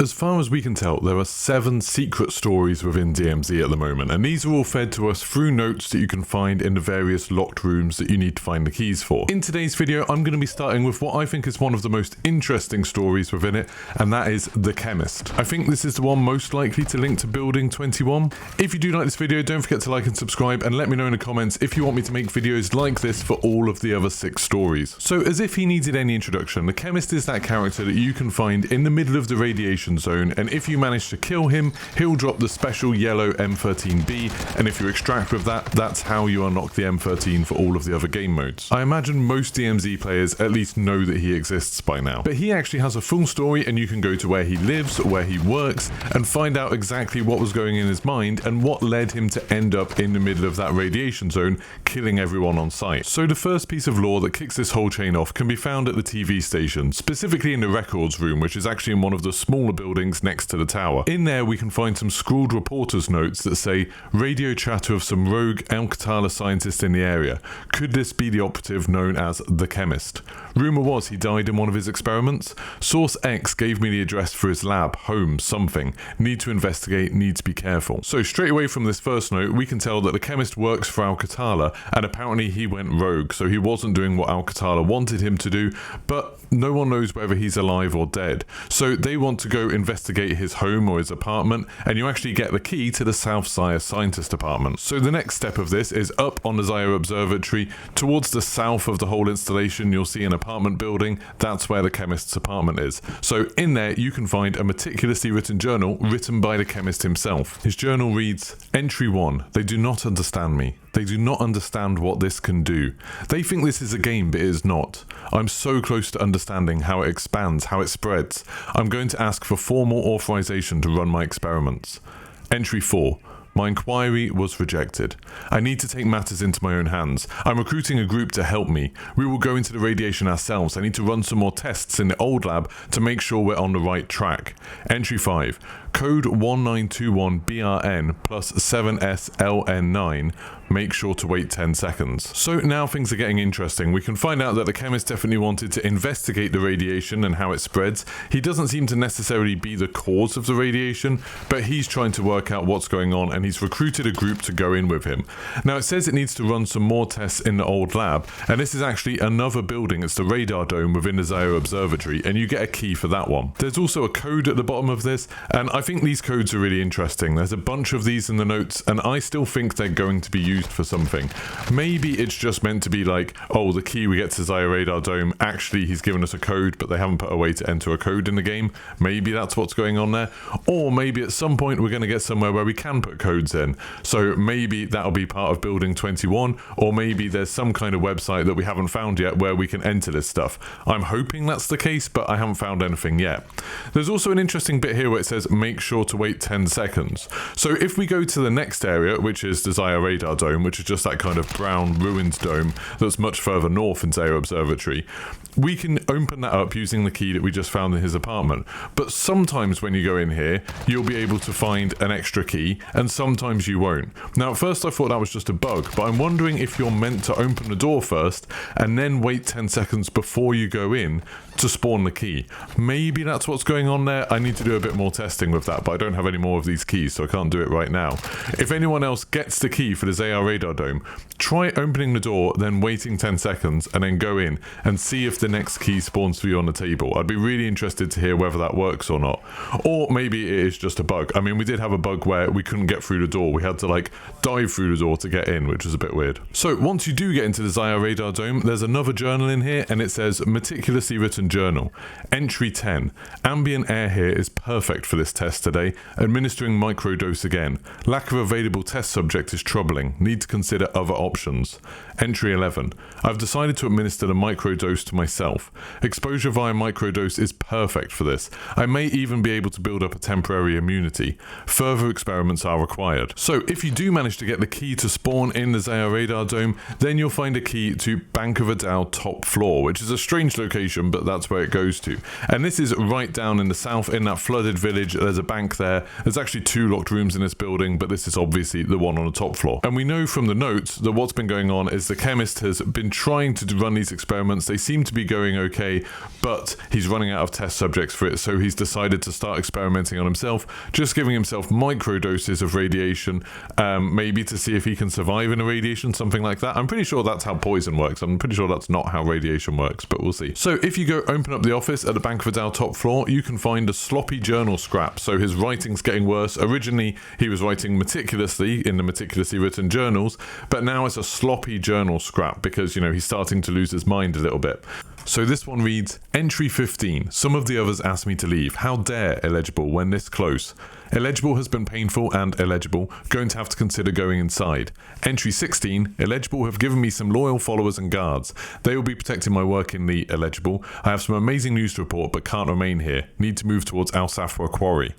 As far as we can tell, there are 7 secret stories within DMZ at the moment, and these are all fed to us through notes that you can find in the various locked rooms that you need to find the keys for. In today's video, I'm going to be starting with what I think is one of the most interesting stories within it, and that is the Chemist. I think this is the one most likely to link to Building 21. If you do like this video, don't forget to like and subscribe, and let me know in the comments if you want me to make videos like this for all of the other 6 stories. So as if he needed any introduction, the Chemist is that character that you can find in the middle of the radiation zone, and if you manage to kill him, he'll drop the special yellow M13B, and if you extract with that, that's how you unlock the M13 for all of the other game modes. I imagine most DMZ players at least know that he exists by now, but he actually has a full story, and you can go to where he lives, where he works, and find out exactly what was going in his mind and what led him to end up in the middle of that radiation zone, killing everyone on sight. So the first piece of lore that kicks this whole chain off can be found at the TV station, specifically in the records room, which is actually in one of the smaller buildings next to the tower. In there we can find some scrawled reporter's notes that say, radio chatter of some rogue Alcatala scientist in the area. Could this be the operative known as the Chemist? Rumour was he died in one of his experiments. Source X gave me the address for his lab, home, something. Need to investigate, need to be careful. So straight away from this first note, we can tell that the Chemist works for Alcatala, and apparently he went rogue, so he wasn't doing what Alcatala wanted him to do, but no one knows whether he's alive or dead. So they want to go investigate his home or his apartment, and you actually get the key to the South Zaya scientist apartment. So the next step of this is up on the Zaya Observatory. Towards the south of the whole installation, you'll see an apartment building. That's where the Chemist's apartment is. So in there, you can find a meticulously written journal written by the Chemist himself. His journal reads, Entry 1. They do not understand me. They do not understand what this can do. They think this is a game, but it is not. I'm so close to understanding how it expands, how it spreads. I'm going to ask for formal authorization to run my experiments. Entry 4. My inquiry was rejected. I need to take matters into my own hands. I'm recruiting a group to help me. We will go into the radiation ourselves. I need to run some more tests in the old lab to make sure we're on the right track. Entry 5. Code 1921BRN plus 7SLN9. Make sure to wait 10 seconds. So now things are getting interesting. We can find out that the Chemist definitely wanted to investigate the radiation and how it spreads. He doesn't seem to necessarily be the cause of the radiation, but he's trying to work out what's going on, and he's recruited a group to go in with him. Now it says it needs to run some more tests in the old lab, and this is actually another building. It's the radar dome within the Zaya Observatory, and you get a key for that one. There's also a code at the bottom of this, and I think these codes are really interesting. There's a bunch of these in the notes, and I still think they're going to be used for something. Maybe it's just meant to be like, oh, the key we get to Zaya Radar Dome, actually he's given us a code, but they haven't put a way to enter a code in the game. Maybe that's what's going on there. Or maybe at some point we're going to get somewhere where we can put codes in. So maybe that'll be part of Building 21, or maybe there's some kind of website that we haven't found yet where we can enter this stuff. I'm hoping that's the case, but I haven't found anything yet. There's also an interesting bit here where it says make sure to wait 10 seconds. So if we go to the next area, which is the Zaya Radar Dome, which is just that kind of brown ruined dome that's much further north in Zaya Observatory, we can open that up using the key that we just found in his apartment. But sometimes when you go in here, you'll be able to find an extra key, and sometimes you won't. Now at first I thought that was just a bug, but I'm wondering if you're meant to open the door first and then wait 10 seconds before you go in to spawn the key. Maybe that's what's going on there. I need to do a bit more testing with that, but I don't have any more of these keys, so I can't do it right now. If anyone else gets the key for the Zaya Radar Dome, try opening the door, then waiting 10 seconds, and then go in and see if the next key spawns for you on the table. I'd be really interested to hear whether that works or not. Or maybe it is just a bug. I mean, we did have a bug where we couldn't get through the door. We had to like dive through the door to get in, which was a bit weird. So once you do get into the Zaya Radar Dome, there's another journal in here, and it says meticulously written journal. Entry 10. Ambient air here is perfect for this test today. Administering microdose again. Lack of available test subject is troubling. Need to consider other options. Entry 11. I've decided to administer the microdose to myself. Exposure via microdose is perfect for this. I may even be able to build up a temporary immunity. Further experiments are required. So if you do manage to get the key to spawn in the Zaya Radar Dome, then you'll find a key to Bank of Adal top floor, which is a strange location, but that's where it goes to. And this is right down in the south in that flooded village. There's a bank there. There's actually 2 locked rooms in this building, but this is obviously the one on the top floor. And we know know from the notes that what's been going on is the Chemist has been trying to run these experiments. They seem to be going okay, but he's running out of test subjects for it, so he's decided to start experimenting on himself, just giving himself micro doses of radiation, maybe to see if he can survive in a radiation, something like that. I'm pretty sure that's how poison works. I'm pretty sure that's not how radiation works, but we'll see. So if you go open up the office at the Bank of Adal top floor, you can find a sloppy journal scrap. So his writing's getting worse. Originally, he was writing meticulously in the meticulously written journals, but now it's a sloppy journal scrap because, you know, he's starting to lose his mind a little bit. So this one reads, Entry 15. Some of the others asked me to leave. How dare illegible when this close? Illegible has been painful and illegible. Going to have to consider going inside. Entry 16. Illegible have given me some loyal followers and guards. They will be protecting my work in the illegible. I have some amazing news to report but can't remain here. Need to move towards Al Safwa Quarry.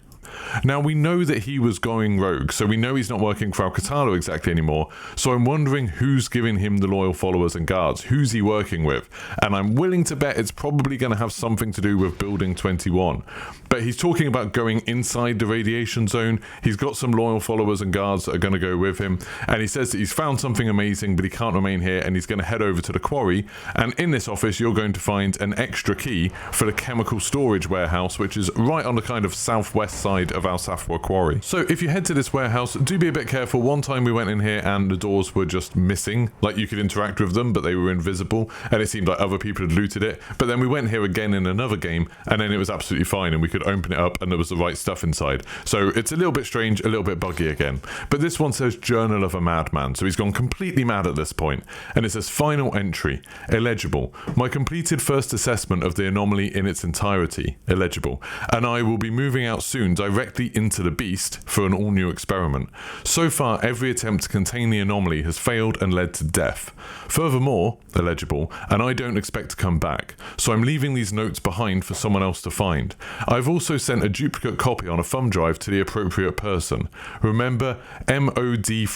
Now, we know that he was going rogue, so we know he's not working for Al-Qatala exactly anymore, so I'm wondering who's giving him the loyal followers and guards. Who's he working with? And I'm willing to bet it's probably going to have something to do with Building 21. But he's talking about going inside the radiation zone. He's got some loyal followers and guards that are going to go with him, and he says that he's found something amazing, but he can't remain here, and he's going to head over to the quarry. And in this office, you're going to find an extra key for the chemical storage warehouse, which is right on the kind of southwest side of Al Safwa Quarry. So if you head to this warehouse, do be a bit careful. One time we went in here and the doors were just missing, like you could interact with them, but they were invisible, and it seemed like other people had looted it. But then we went here again in another game, and then it was absolutely fine, and we could open it up and there was the right stuff inside. So it's a little bit strange, a little bit buggy again. But this one says Journal of a Madman, so he's gone completely mad at this point. And it says final entry, illegible. My completed first assessment of the anomaly in its entirety, illegible. And I will be moving out soon directly into the beast for an all-new experiment. So far, every attempt to contain the anomaly has failed and led to death. Furthermore, illegible, and I don't expect to come back, so I'm leaving these notes behind for someone else to find. I've also sent a duplicate copy on a thumb drive to the appropriate person. Remember, MW2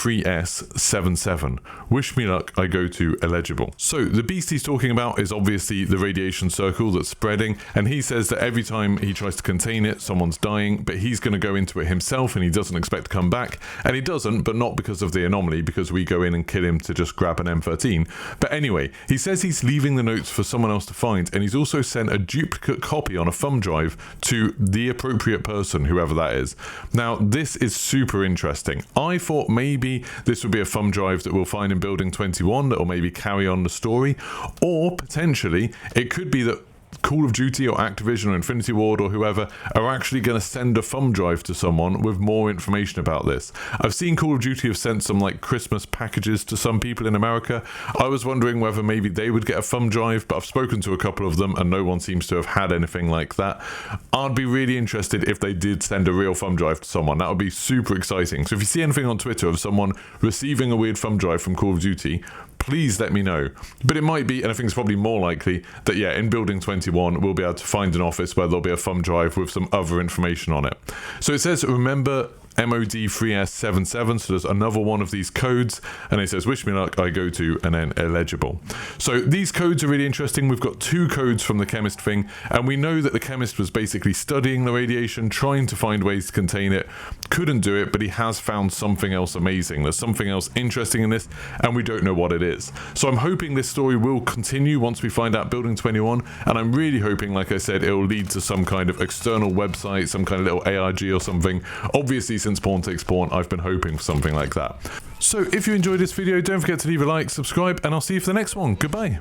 Wish me luck, I go to illegible. So the beast he's talking about is obviously the radiation circle that's spreading, and he says that every time he tries to contain it, someone's dying, but he's going to go into it himself and he doesn't expect to come back. And he doesn't, but not because of the anomaly, because we go in and kill him to just grab an M13. But anyway, he says he's leaving the notes for someone else to find, and he's also sent a duplicate copy on a thumb drive to the appropriate person, whoever that is. Now, this is super interesting. I thought maybe this would be a thumb drive that we'll find in Building 21 that will maybe carry on the story, or potentially it could be that Call of Duty or Activision or Infinity Ward or whoever are actually going to send a thumb drive to someone with more information about this. I've seen Call of Duty have sent some like Christmas packages to some people in America. I was wondering whether maybe they would get a thumb drive, but I've spoken to a couple of them and no one seems to have had anything like that. I'd be really interested if they did send a real thumb drive to someone. That would be super exciting. So if you see anything on Twitter of someone receiving a weird thumb drive from Call of Duty, please let me know. But it might be, and I think it's probably more likely, that yeah, in Building 21 we'll be able to find an office where there'll be a thumb drive with some other information on it. So it says, remember MOD3S77, so there's another one of these codes, and it says wish me luck, I go to, and then illegible. So these codes are really interesting. We've got two codes from the Chemist thing, and we know that the Chemist was basically studying the radiation, trying to find ways to contain it, couldn't do it, but he has found something else amazing. There's something else interesting in this, and we don't know what it is. So I'm hoping this story will continue once we find out Building 21, and I'm really hoping, like I said, it will lead to some kind of external website, some kind of little ARG or something. Obviously, since Pawn Takes Pawn, I've been hoping for something like that. So if you enjoyed this video, don't forget to leave a like, subscribe, and I'll see you for the next one. Goodbye.